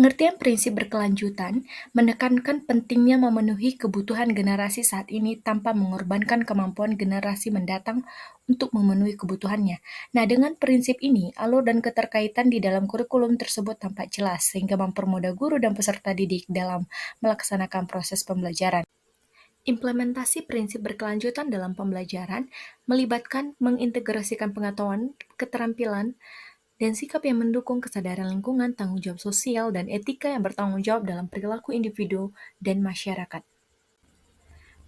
Pengertian prinsip berkelanjutan menekankan pentingnya memenuhi kebutuhan generasi saat ini tanpa mengorbankan kemampuan generasi mendatang untuk memenuhi kebutuhannya. Nah, dengan prinsip ini, alur dan keterkaitan di dalam kurikulum tersebut tampak jelas, sehingga mempermudah guru dan peserta didik dalam melaksanakan proses pembelajaran. Implementasi prinsip berkelanjutan dalam pembelajaran melibatkan mengintegrasikan pengetahuan, keterampilan, dan sikap yang mendukung kesadaran lingkungan, tanggung jawab sosial, dan etika yang bertanggung jawab dalam perilaku individu dan masyarakat.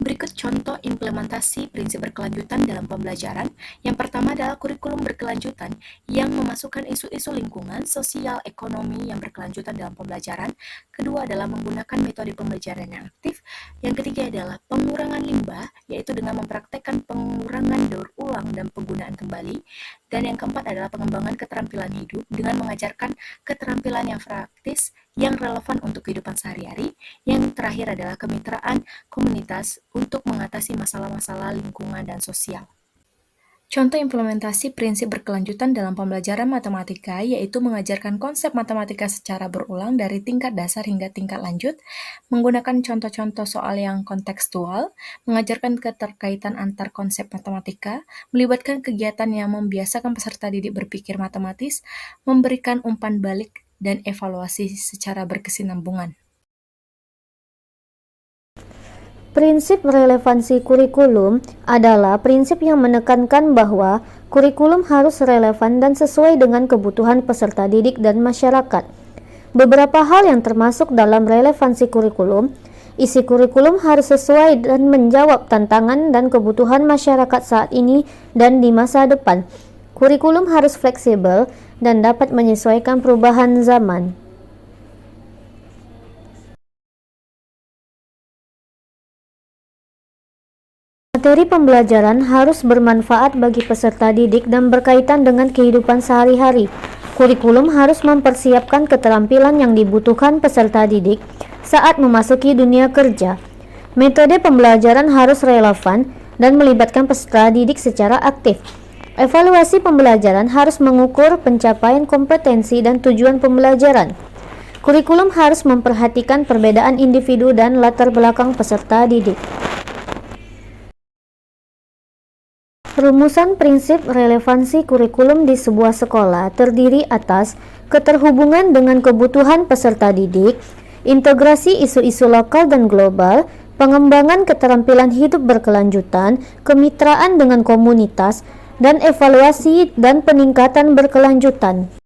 Berikut contoh implementasi prinsip berkelanjutan dalam pembelajaran. Yang pertama adalah kurikulum berkelanjutan yang memasukkan isu-isu lingkungan, sosial, ekonomi yang berkelanjutan dalam pembelajaran. Kedua adalah menggunakan metode pembelajaran yang aktif. Yang ketiga adalah pengurangan limbah, yaitu dengan mempraktekkan pengurangan daur ulang dan penggunaan kembali. Dan yang keempat adalah pengembangan keterampilan hidup dengan mengajarkan keterampilan yang praktis yang relevan untuk kehidupan sehari-hari. Yang terakhir adalah kemitraan komunitas untuk mengatasi masalah-masalah lingkungan dan sosial. Contoh implementasi prinsip berkelanjutan dalam pembelajaran matematika yaitu mengajarkan konsep matematika secara berulang dari tingkat dasar hingga tingkat lanjut, menggunakan contoh-contoh soal yang kontekstual, mengajarkan keterkaitan antar konsep matematika, melibatkan kegiatan yang membiasakan peserta didik berpikir matematis, memberikan umpan balik, dan evaluasi secara berkesinambungan. Prinsip relevansi kurikulum adalah prinsip yang menekankan bahwa kurikulum harus relevan dan sesuai dengan kebutuhan peserta didik dan masyarakat. Beberapa hal yang termasuk dalam relevansi kurikulum: isi kurikulum harus sesuai dan menjawab tantangan dan kebutuhan masyarakat saat ini dan di masa depan. Kurikulum harus fleksibel dan dapat menyesuaikan perubahan zaman. Materi pembelajaran harus bermanfaat bagi peserta didik dan berkaitan dengan kehidupan sehari-hari. Kurikulum harus mempersiapkan keterampilan yang dibutuhkan peserta didik saat memasuki dunia kerja. Metode pembelajaran harus relevan dan melibatkan peserta didik secara aktif. Evaluasi pembelajaran harus mengukur pencapaian kompetensi dan tujuan pembelajaran. Kurikulum harus memperhatikan perbedaan individu dan latar belakang peserta didik. Rumusan prinsip relevansi kurikulum di sebuah sekolah terdiri atas keterhubungan dengan kebutuhan peserta didik, integrasi isu-isu lokal dan global, pengembangan keterampilan hidup berkelanjutan, kemitraan dengan komunitas, dan evaluasi dan peningkatan berkelanjutan.